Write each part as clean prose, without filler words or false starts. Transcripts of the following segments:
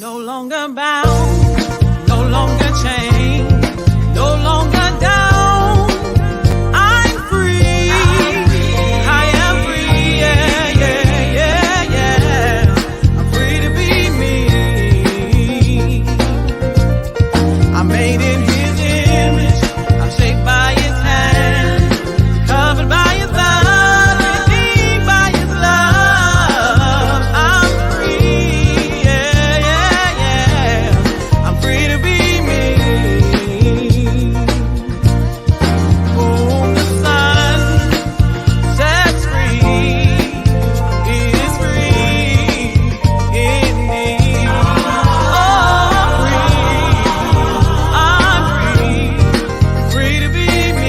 No longer bound, no longer chained, no longer down. I'm free. I am free. Yeah, yeah, yeah, yeah. I'm free to be me. I'm made in His image. I'm shaped by His hand, covered by His blood, redeemed by His love. I'm free. Yeah, yeah, yeah. I'm free to be me. Whom the Son sets free is free indeed. Oh, I'm free to be me.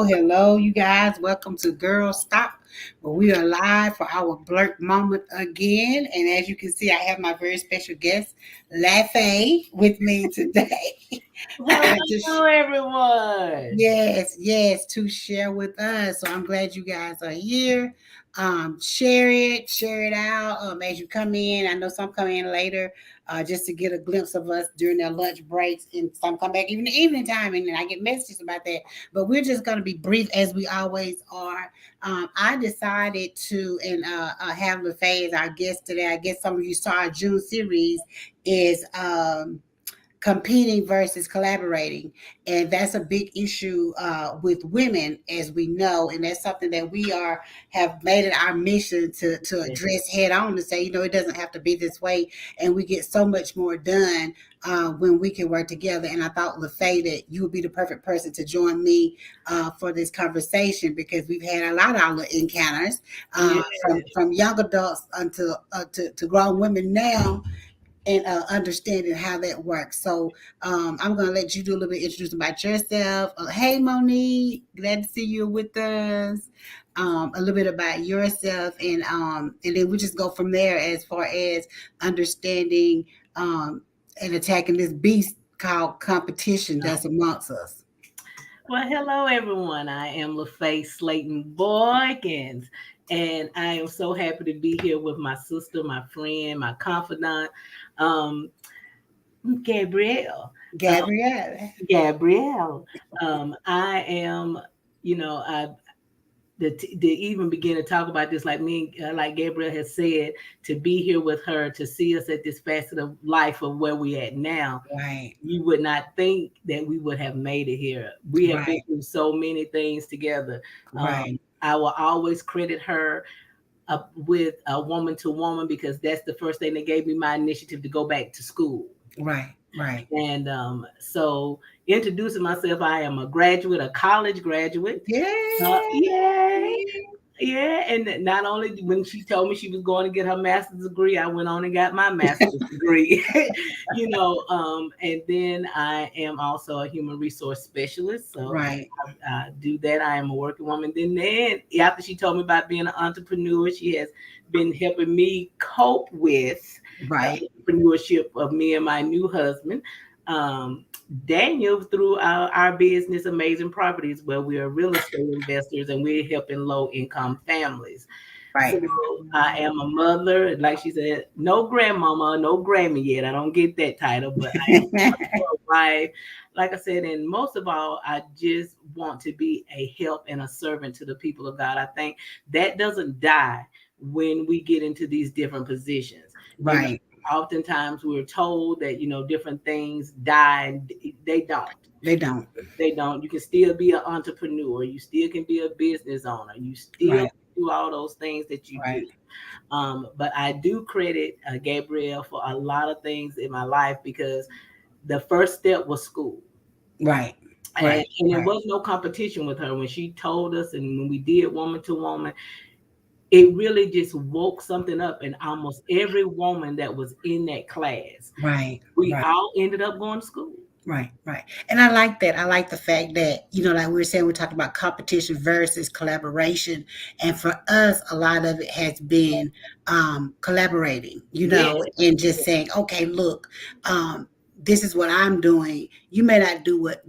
Hello, you guys. Welcome to Girl Stop, where we are live for our blurt moment again. And as you can see, I have my very special guest, Lafay, with me today. Hello, everyone. Yes, to share with us. So I'm glad you guys are here. Share it out as you come in. I know some come in later just to get a glimpse of us during their lunch breaks, and some come back even the evening time, and then I get messages about that. But we're just going to be brief as we always are. I decided to have LaFay as our guest today. I guess some of you saw our June series is competing versus collaborating, and that's a big issue with women, as we know, and that's something that we have made it our mission to address head on, to say, it doesn't have to be this way, and we get so much more done when we can work together. And I thought, LaFay, that you would be the perfect person to join me for this conversation, because we've had a lot of our encounters from young adults until to grown women now, and understanding how that works. So I'm going to let you do a little bit introducing about yourself. Hey, Monique, glad to see you with us. A little bit about yourself, and then we just go from there as far as understanding and attacking this beast called competition that's amongst us. Well, hello, everyone. I am LaFay Slayton Boykins, and I am so happy to be here with my sister, my friend, my confidant, Gabrielle. Gabrielle. I am, to even begin to talk about this, like Gabrielle has said, to be here with her, to see us at this facet of life of where we at now. Right. You would not think that we would have made it here. We have been through so many things together. Right. I will always credit her with a woman to woman, because that's the first thing that gave me my initiative to go back to school. Right. And so introducing myself, I am a college graduate. Yeah. And not only when she told me she was going to get her master's degree, I went on and got my master's degree, and then I am also a human resource specialist. So I do that. I am a working woman. Then after she told me about being an entrepreneur, she has been helping me cope with entrepreneurship of me and my new husband, Daniel, through our business, Amazing Properties, where we are real estate investors and we're helping low-income families. Right. So I am a mother, like she said, no grandmama, no Grammy yet. I don't get that title, but I am a wife. Like I said, and most of all, I just want to be a help and a servant to the people of God. I think that doesn't die when we get into these different positions. Right. Oftentimes we're told that, different things die, and they don't. They don't. You can still be an entrepreneur. You still can be a business owner. You still do all those things that you do. But I do credit Gabrielle for a lot of things in my life, because the first step was school. Right. And there was no competition with her when she told us, and when we did woman to woman. It really just woke something up in almost every woman that was in that class. We all ended up going to school. Right. And I like that. I like the fact that, like we were saying, we're talking about competition versus collaboration. And for us, a lot of it has been collaborating, and just saying, okay, look, this is what I'm doing. You may not do what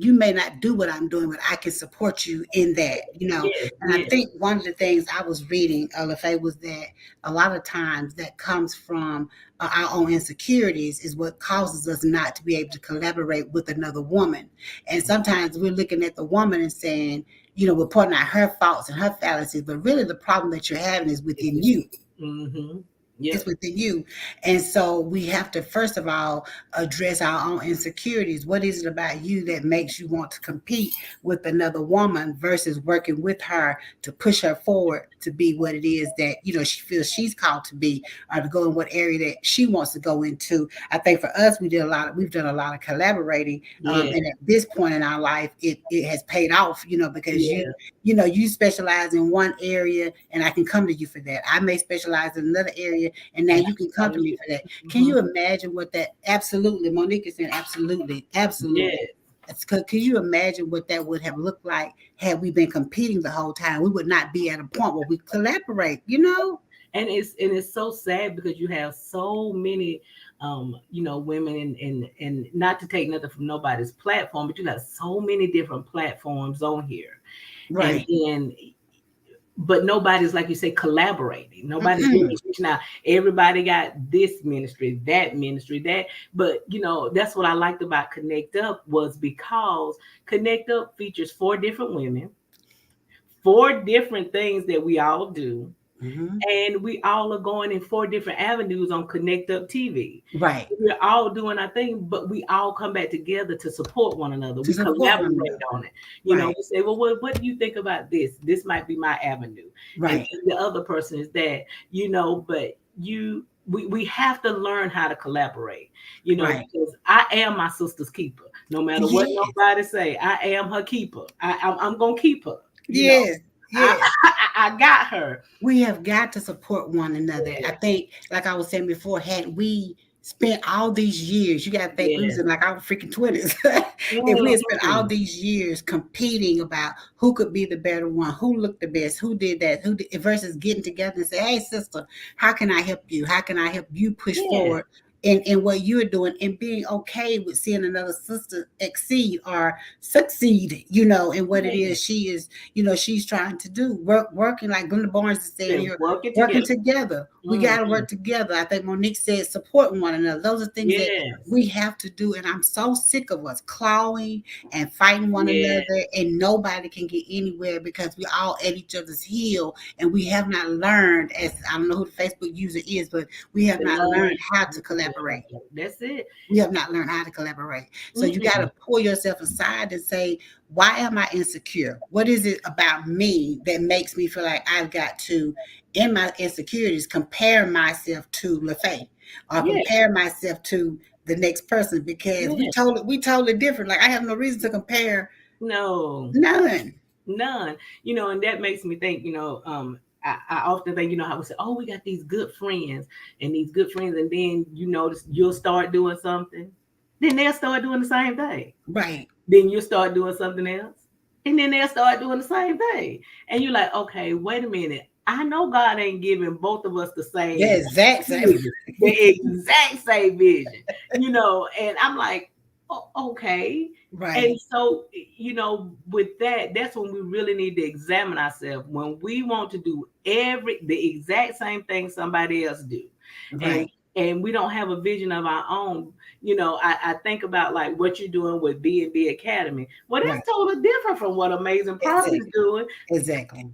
I'm doing, but I can support you in that, Yes, And I yes, think one of the things I was reading, LFA, was that a lot of times that comes from our own insecurities is what causes us not to be able to collaborate with another woman. And sometimes we're looking at the woman and saying, we're pointing out her faults and her fallacies, but really the problem that you're having is it's within with you. you. Mm-hmm. It's Yep. within you. And so we have to, first of all, address our own insecurities. What is it about you that makes you want to compete with another woman versus working with her to push her forward to be what it is that, she feels she's called to be, or to go in what area that she wants to go into. I think for us, we've done a lot of collaborating. Yeah. And at this point in our life, it has paid off, because Yeah. you specialize in one area and I can come to you for that. I may specialize in another area and now And you can I come to follow me you. for that. Can Mm-hmm. you imagine what that absolutely, Monique is saying, absolutely, absolutely. Yes. Can you imagine what that would have looked like had we been competing the whole time? We would not be at a point where we collaborate. And it's so sad because you have so many women and not to take nothing from nobody's platform, but you got so many different platforms on here. And Right. then but nobody's, like you say, collaborating. Nobody's really Mm-mm. reaching out. Everybody got this ministry, that. But that's what I liked about Connect Up, was because Connect Up features four different women, four different things that we all do, Mm-hmm. and we all are going in four different avenues on Connect Up TV. Right. We're all doing our thing, but we all come back together to support one another. To We support one collaborate another. on it. Right. We say, well, what do you think about this? This might be my avenue. And Right. then the other person is that, but we have to learn how to collaborate, Right. because I am my sister's keeper. No matter what Yes. nobody say, I am her keeper. I'm gonna keep her. Yes. I, Yes. I got her. We have got to support one another. I Yeah. think, like I was saying before, had we spent all these years, you got to think we was Yeah. in like our freaking 20s. If we had spent all Mhm. these years competing about who could be the better one, who looked the best, who did that, versus getting together and say, hey, sister, how can I help you? How can I help you push Yeah. forward in what you're doing, and being okay with seeing another sister exceed or succeed, in what it Yeah. is she's trying to do. Working, like Glenda Barnes is saying They're here, working working together. together. We got to Mhm. work together. I think Monique said supporting one another. Those are things that Yes. we have to do. And I'm so sick of us clawing and fighting one Yeah. another, and nobody can get anywhere because we all at each other's heel, and we have not learned, as I don't know who the Facebook user is, but we have To not learn learned how how to to collaborate. collaborate. That's it. We have not learned how to collaborate. So you got Mm-mm. to pull yourself aside and say, why am I insecure? What is it about me that makes me feel like I've got to, in my insecurities, compare myself to LaFay, or Yeah. compare myself to the next person, because Yeah. we totally different. Like, I have no reason to compare. No. None. None. And that makes me think, I often think, how we say, oh, we got these good friends and then you notice you'll start doing something, then they'll start doing the same thing. Right. Then you start doing something else, and then they'll start doing the same thing. And you're like, okay, wait a minute. I know God ain't giving both of us the Yeah, same exactly. vision, the exact same vision, and I'm like, okay. Right. And so, with that's when we really need to examine ourselves, when we want to do the exact same thing somebody else do. And Right. we don't have a vision of our own. I think about like what you're doing with B&B Academy. Well, Right. that's totally different from what Amazing Profit is Exactly. doing. Exactly.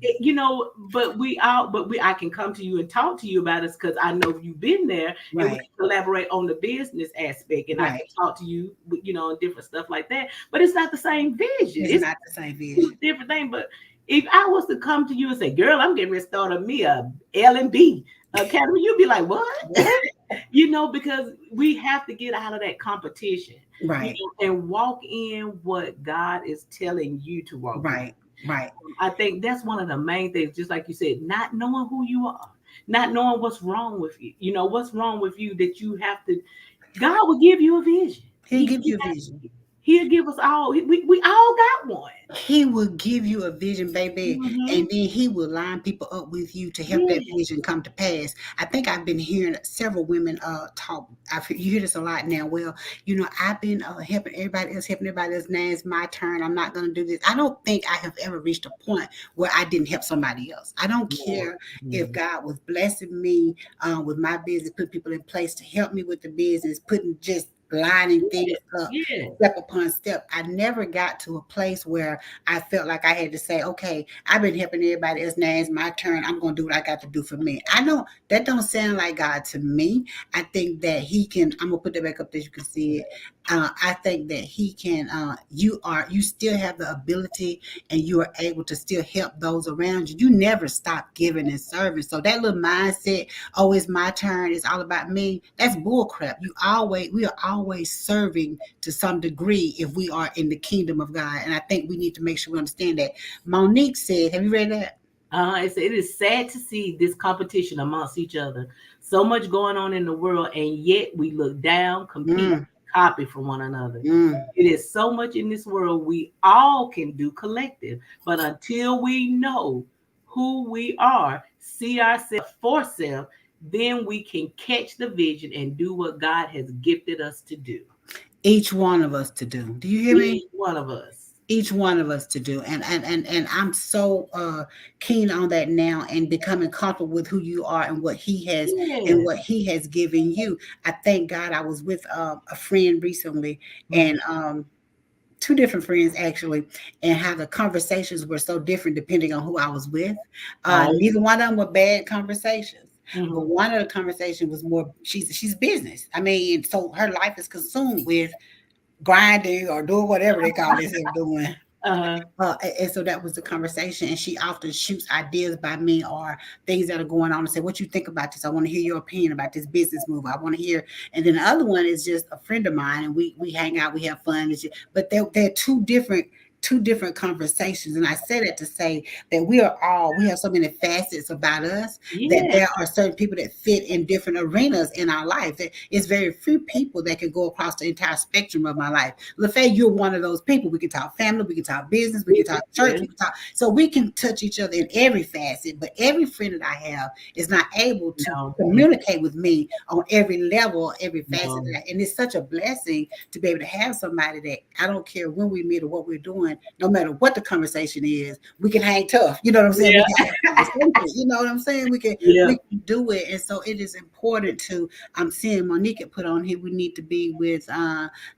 But I can come to you and talk to you about it because I know you've been there, and we Right. can collaborate on the business aspect, and I can Right. talk to you, and different stuff like that. But it's not the same vision. It's It's not the same two vision. different things. But if I was to come to you and say, girl, I'm getting ready to start me a L&B Academy, you'd be like, what? Because we have to get out of that competition, Right. and walk in what God is telling you to walk in. Right. Right. I think that's one of the main things, just like you said, not knowing who you are, not knowing what's wrong with you. What's wrong with you that you have to, God will give you a vision. He'll give you a vision. He'll give us all. We all got one. He will give you a vision, baby, Mm-hmm. and then he will line people up with you to help that Yeah. vision come to pass. I think I've been hearing several women talk. You hear this a lot now. Well, I've been helping everybody else. Now it's my turn. I'm not going to do this. I don't think I have ever reached a point where I didn't help somebody else. I don't Yeah. care if Mhm. God was blessing me with my business, put people in place to help me with the business, putting just lining things Yes. up Yes. step upon step. I never got to a place where I felt like I had to say, okay, I've been helping everybody else. Now it's my turn. I'm going to do what I got to do for me. That don't sound like God to me. I think that he can, I'm going to put that back up that you can see it. I think that he can, you still have the ability and you are able to still help those around you. You never stop giving and serving. So that little mindset, oh, it's my turn, it's all about me, that's bull crap. We are always serving to some degree if we are in the kingdom of God. And I think we need to make sure we understand that. Monique said, have you read that? It is sad to see this competition amongst each other. So much going on in the world, and yet we look down, compete, Mm, copy from one another. mm. It is so much in this world we all can do collective, but until we know who we are, see ourselves for self, then we can catch the vision and do what God has gifted us to do. Each one of us to do. Do you hear me? Each one of us. Each one of us to do. And I'm so keen on that now and becoming comfortable with who you are and what Yeah. he has given you. I thank God. I was with a friend recently, Mhm. and two different friends actually, and how the conversations were so different depending on who I was with. Oh. Neither one of them were bad conversations. But Mhm. one of the conversations was more, she's business. I mean, so her life is consumed with grinding or doing whatever they call themselves doing. Uh-huh. And so that was the conversation. And she often shoots ideas by me or things that are going on and say, what you think about this? I want to hear your opinion about this business move. I want to hear. And then the other one is just a friend of mine and we hang out, we have fun. But they're two different conversations. And I say that to say that we have so many facets about us that Yeah. there are certain people that fit in different arenas in our life. That it's very few people that can go across the entire spectrum of my life. LaFay, you're one of those people. We can talk family, we can talk business, we can talk church, Yeah. we can talk. So we can touch each other in every facet. But every friend that I have is not able to No. communicate with me on every level, every facet. No. And it's such a blessing to be able to have somebody that I don't care when we meet or what we're doing, no matter what the conversation is, we can hang tough. You know what I'm saying? We Yeah. can have a conversation. You know what I'm saying? We can Yeah. we can do it. And so it is important to I'm seeing Monique had put on here. We need to be with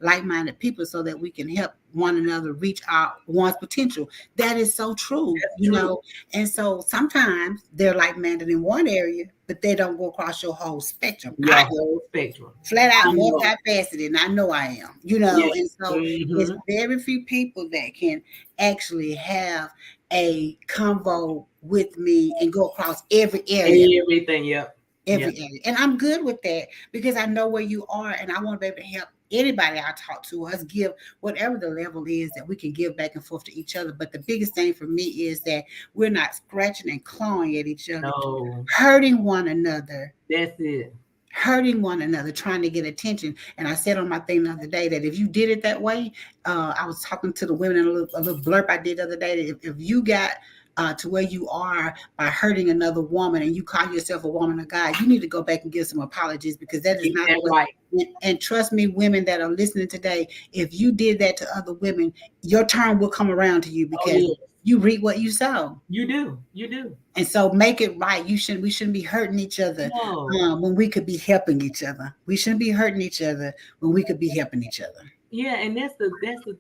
like-minded people so that we can help one another reach our one's potential. That is so true, That's true. And so sometimes they're like-minded in one area, but they don't go across your whole spectrum. Your whole spectrum. Flat out I know. multifaceted, and I know I am, Yeah. and so it's Hmm. very few people that can actually have a convo with me and go across every area, Everything. Yep. Yep. and I'm good with that because I know where you are, and I want to be able to help anybody I talk to us give whatever the level is that we can give back and forth to each other. But the biggest thing for me is that we're not scratching and clawing at each other, No. hurting one another, That's it. trying to get attention. And I said on my thing the other day that if you did it that way, I was talking to the women in a little blurb I did the other day, that if you got to where you are by hurting another woman and you call yourself a woman of God, you need to go back and give some apologies because that is Get not that the way. right. And trust me, women that are listening today, if you did that to other women, your turn will come around to you Oh because yeah. you reap what you sow. You do. You do. And so make it right. We shouldn't be hurting each other No. when we could be helping each other. We shouldn't be hurting each other when we could be helping each other. Yeah, and that's the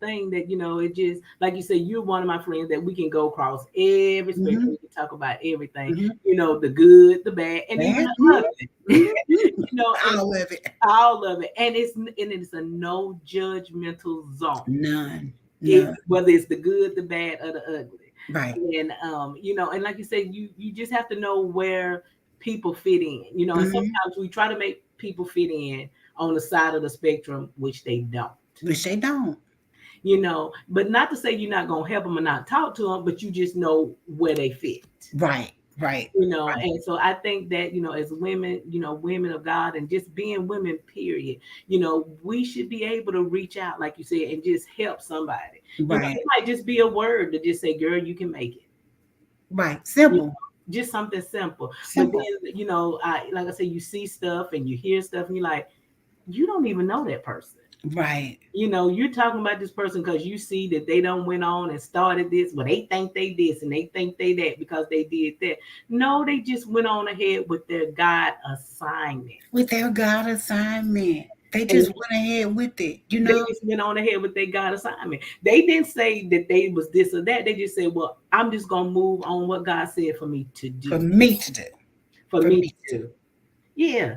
thing that it just like you said, you're one of my friends that we can go across every spectrum. Mm-hmm, We can talk about everything, mm-hmm. the good, the bad, and even That, the ugly. mm-hmm. And All of it. all of it, and it's a no judgmental zone. None. None. Whether it's the good, the bad, or the ugly. Right. And and like you said, you just have to know where people fit in. And Mm-hmm. sometimes we try to make people fit in on the side of the spectrum, which they don't. Which they don't. But not to say you're not gonna help them or not talk to them, but you just know where they fit. Right. Right. Right. And so I think that, as women, women of God, and just being women, period, we should be able to reach out, like you said, and just help somebody. Right. It might just be a word to just say, girl, you can make it. Right. You know, Simple. just something simple. But Simple. then, like I say, you see stuff and you hear stuff and you're like, you don't even know that person. Right. You're talking about this person because you see that they don't went on and started this, but they think they this and they think they that because they did that. No, they just went on ahead with their God assignment. With their God assignment. They And just went ahead with it, they just went on ahead with their God assignment. They didn't say that they was this or that. They just said, well, I'm just gonna move on what God said for me to for do. me to do. For For me me to to. do. Yeah.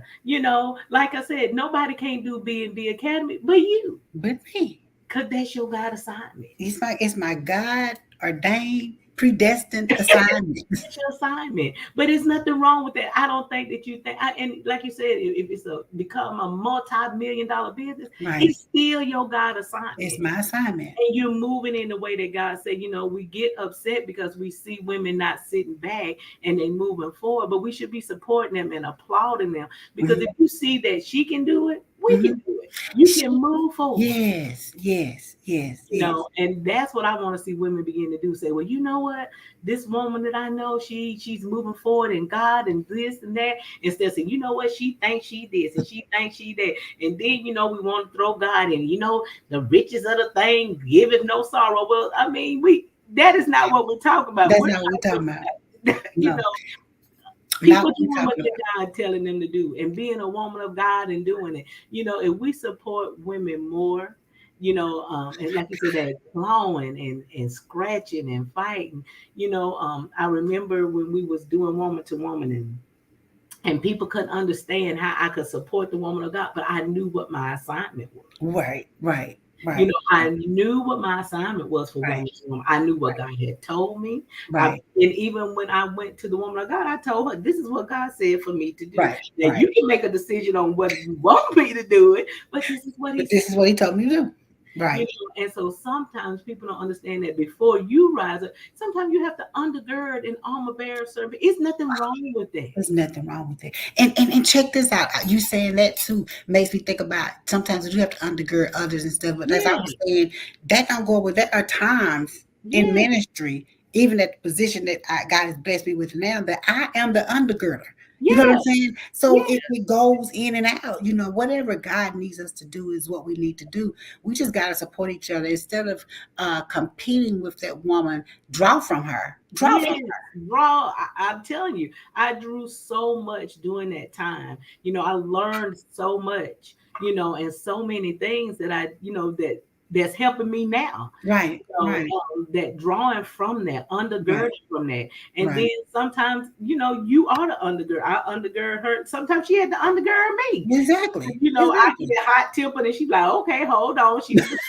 Like I said, nobody can't do B&B Academy but you. But me. Cause that's your God assignment. It's my God ordained, predestined assignment. It's your assignment. But there's nothing wrong with that. I don't think that you think, and like you said, if it's become a multi-million-dollar business, Right. it's still your God It's assignment. my assignment. And you're moving in the way that God said. We get upset because we see women not sitting back and they moving forward, but we should be supporting them and applauding them, because Mhm. if you see that she can do it, we can Mhm. do it. You can move forward. Yes, yes, yes, yes. And that's what I want to see women begin to do. Say, well, you know what? This woman that I know, she's moving forward in God and this and that. Instead of saying, you know what, she thinks she this and she thinks she that. And then, we want to throw God in, the riches of the thing, giveth no sorrow. Well, I mean, that is not what we're talking about. That's We're not what we're talking about. talking about, No, not people what we're doing what talking the about. God telling them to do and being a woman of God and doing it. If we support women more, and like you said, that clawing and scratching and fighting, I remember when we was doing woman to woman, and people couldn't understand how I could support the woman of God, but I knew what my assignment was. Right, right, right, I knew what my assignment was for right, woman to woman. I knew what right, God had told me. right, And even when I went to the woman of God, I told her, this is what God said for me to do. right, Now, right. you can make a decision on whether you want me to do it, but this is what He But said. this is what he told me to do. Right. And so sometimes people don't understand that before you rise up, sometimes you have to undergird and armor bearer service. It's nothing wrong with that. There's nothing wrong with it. And check this out. You saying that too makes me think about sometimes you have to undergird others and stuff. But as I Yeah, was saying, that don't go with that. There are times in yeah, ministry, even at the position that God has blessed me with now, that I am the undergirder. You know what yeah, I'm saying? So yeah, it goes in and out. Whatever God needs us to do is what we need to do. We just got to support each other instead of competing with that woman. Draw from her. Draw from yes. Raw. I'm telling you, I drew so much during that time. I learned so much, and so many things that that's helping me now. right, right, That drawing from that, right, undergirding from that. And then right. sometimes, you are the undergird. I undergird her. Sometimes she had to undergird me. Exactly. I Exactly. get hot tempered and she's like, okay, hold on. She was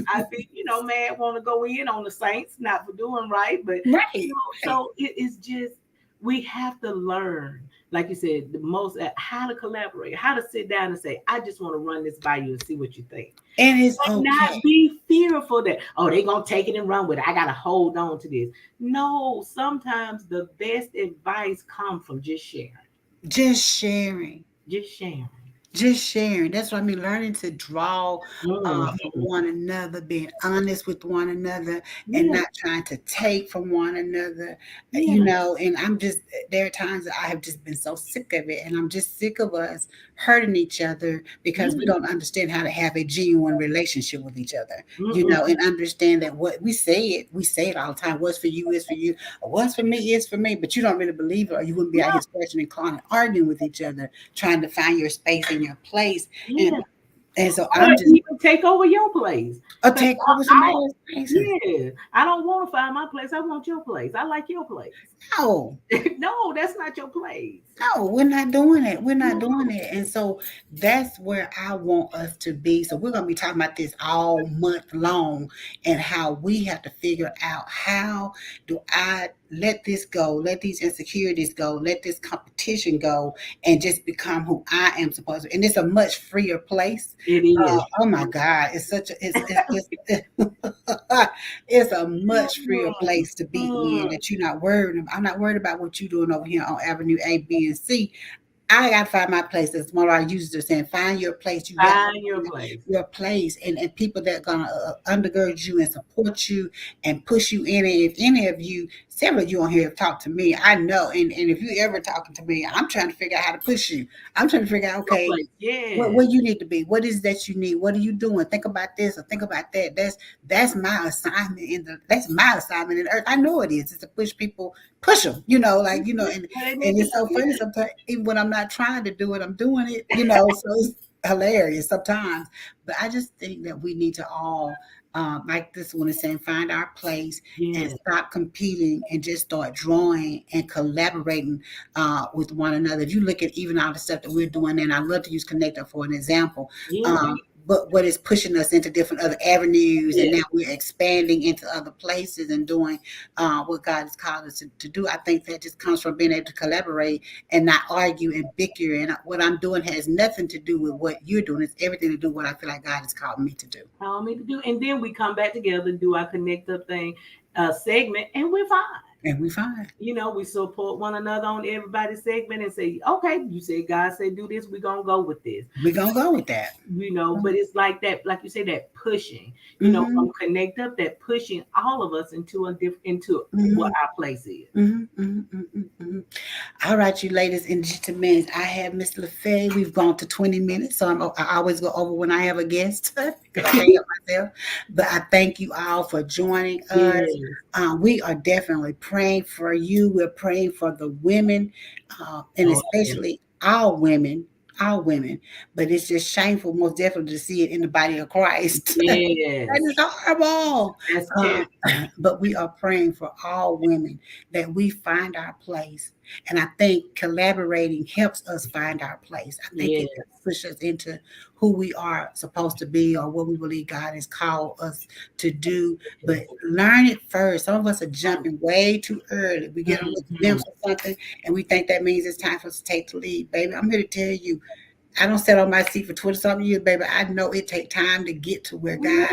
I be, mad, want to go in on the saints, not for doing right. But Right. Right. so it is just, we have to learn, like you said, the most how to collaborate, how to sit down and say, I just want to run this by you and see what you think. And it's But not okay. be fearful that, oh, they're gonna take it and run with it. I gotta hold on to this. No, sometimes the best advice comes from just sharing. Just sharing. Just sharing. Just sharing. That's what I mean. Learning to draw from Mhm. one another, being honest with one another, and Yeah, not trying to take from one another. yeah, And there are times that I have just been so sick of it, and I'm just sick of us hurting each other because we yeah. don't understand how to have a genuine relationship with each other. Mm-mm. And understand that what we say it all the time. What's for you is for you, or what's for me is for me. But you don't really believe it, or you wouldn't be out No, here scratching and clawing and arguing with each other trying to find your space and your place. And yeah. and so Or I'm just even take over your place. I'll Because take over I somebody else's places. yeah, I don't want to find my place. I want your place. I like your place. No, No, that's not your place. no, we're not doing it. We're not No. doing it. And so that's where I want us to be. So we're gonna be talking about this all month long and how we have to figure out how do I let this go, let these insecurities go, let this competition go, and just become who I am supposed to. And it's a much freer place. It is. Oh my God, it's such a it's a much freer place to be in Mm. that you're not worried. I'm not worried about what you're doing over here on Avenue A, B, and C. I gotta find my place. As one of our users are saying, find your place. You got to Find your find place. your place, and people that are gonna undergird you and support you and push you in. And if any of you, several of you on here have talked to me, I know. And if you ever talking to me, I'm trying to figure out how to push you. I'm trying to figure out, Your okay, place. Yeah. where you need to be. What is that you need? What are you doing? Think about this or think about that. That's my assignment that's my assignment in the earth. I know it is. It's to push people, push them. But it And need to it's so funny sometimes. Even when I'm not trying to do it, I'm doing it. So it's hilarious sometimes. But I just think that we need to all, like this one is saying, find our place and yeah. stop competing and just start drawing and collaborating with one another. If you look at even all the stuff that we're doing, and I love to use Connector for an example, Yeah. but what is pushing us into different other avenues, and Yeah. now we're expanding into other places and doing what God has called us to do. I think that just comes from being able to collaborate and not argue and bicker. And what I'm doing has nothing to do with what you're doing. It's everything to do with what I feel like God has called me to do. Allow me to do. And then we come back together, do our connect up thing segment, and we're fine. And we find. We support one another on everybody's segment and say, okay, you said God said do this, we're gonna go with this. We're going to go with that. But it's like that, like you say, that pushing, Mm-hmm. from connect up, that pushing all of us into a different into Mm-hmm. what our place is. Mm-hmm, mm-hmm, mm-hmm, mm-hmm. All right, you ladies and gentlemen, I have Miss LaFay. We've gone to 20 minutes, so I always go over when I have a guest because I can't help myself. But I thank you all for joining us. Yes. We are definitely praying for you. We're praying for the women, and Oh, yes. especially our women. But it's just shameful, most definitely, to see it in the body of Christ. That Yes. is horrible. That's Uh, terrible. but we are praying for all women that we find our place. And I think collaborating helps us find our place. I think it Yes. pushes us into who we are supposed to be or what we believe God has called us to do. But learn it first. Some of us are jumping way too early. We get a little Mhm. glimpse of something and we think that means it's time for us to take the lead. Baby, I'm here to tell you, I don't sit on my seat for 20 something years, baby. I know it takes time to get to where God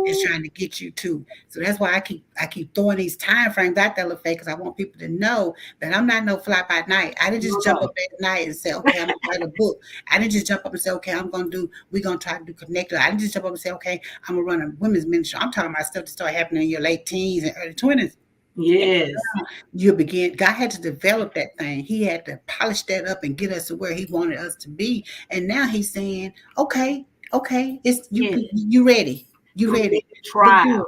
is Ooh. trying to get you to. So that's why I keep throwing these time frames out there, LaFay, because I want people to know that I'm not no fly by night. I didn't just No, jump no. up at night and say, okay, I'm gonna write a book. I didn't just jump up and say, okay, we're gonna try to do connected. I didn't just jump up and say, okay, I'm gonna run a women's ministry. I'm talking about stuff that start happening in your late teens and early 20s. Yes. God had to develop that thing. He had to polish that up and get us to where he wanted us to be. And now he's saying, okay, it's Yes. you ready. You Through ready. many But good. trials.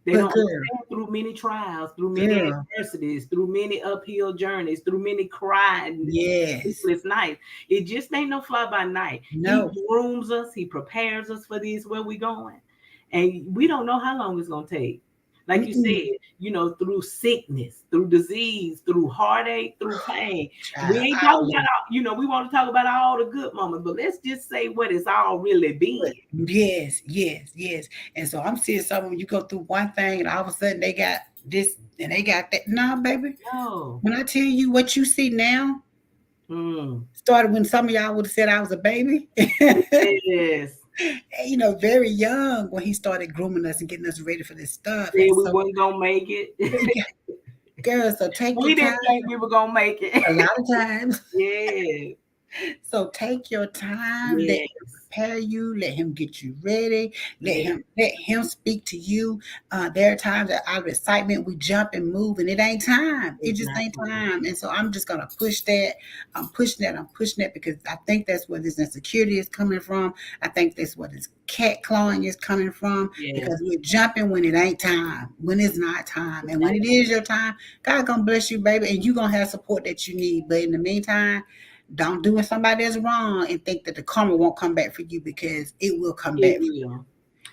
They But don't girl, understand through many trials, through many girl. adversities, through many uphill journeys, through many crying Yes. sleepless nights. It just ain't no fly by night. He No. grooms us, he prepares us for this where we going. And we don't know how long it's gonna take. Like you Mm-mm. said, through sickness, through disease, through heartache, through pain. We Child, ain't all talking of about we want to talk about all the good moments, but let's just say what it's all really been. it. Yes, yes, yes. And so I'm seeing someone, you go through one thing and all of a sudden they got this and they got that. No, baby. No. When I tell you what you see now, Mm. started when some of y'all would have said I was a baby. Yes. Very young when he started grooming us and getting us ready for this stuff. Said And we so, wasn't gonna make it. girls, so take your We time. didn't think we were gonna make A it. lot of times. Yes. So take your time. Let him Yes. prepare you. Let him get you ready. Yes. Let him speak to you. There are times that out of excitement we jump and move, and it ain't time. It It's just not ain't time. time. And so I'm just gonna push that. I'm pushing that. I'm pushing that because I think that's where this insecurity is coming from. I think that's where this cat clawing is coming from Yes. because we're jumping when it ain't time, when it's not time, It's and not when it is your time, God gonna bless you, baby, and you gonna have support that you need. But in the meantime, don't do what somebody is wrong and think that the karma won't come back for you because it will come it back for you. will.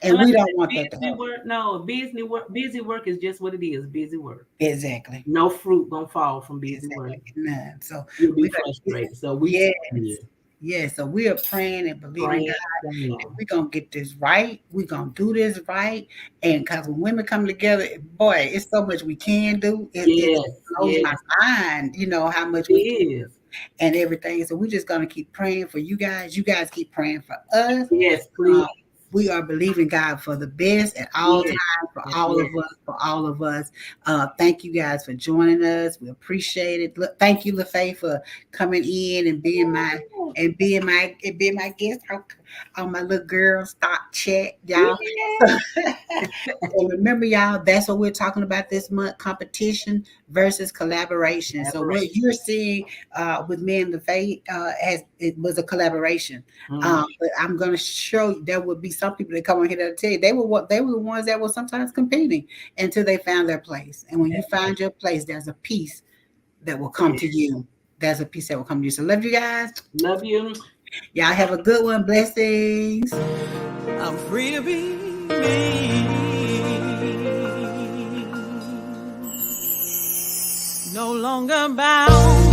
And And like we I don't want said, that to busy happen. work, no, busy work is just what it is, busy work. Exactly. No fruit gonna fall from busy work. Exactly. None. So You'll be we got frustrated. So we yes. tell you. Yeah, so we are praying and believing Praying. God that we're going to get this right. We're going to do this right. And because when women come together, boy, it's so much we can do. It Yes, blows my yes, mind, how much it we can is. and everything. So we're just going to keep praying for you guys. You guys keep praying for us. Yes, please. We are believing God for the best at all Yes, times for yes, all yes. of us, for all of us. Thank you guys for joining us. We appreciate it. Look, thank you, LaFay, for coming in and being my guest on my little girl stock chat, y'all. Yeah. And remember, y'all, that's what we're talking about this month: competition versus collaboration. So what you're seeing with me and LaFay it was a collaboration. Mhm. But I'm going to show you there would be some people that come on here that tell you they were the ones that were sometimes competing until they found their place. And when you find your place, there's a peace that will come to you. There's a peace that will come to you. So love you guys. Love you. Y'all have a good one. Blessings. I'm free to be me. No longer bound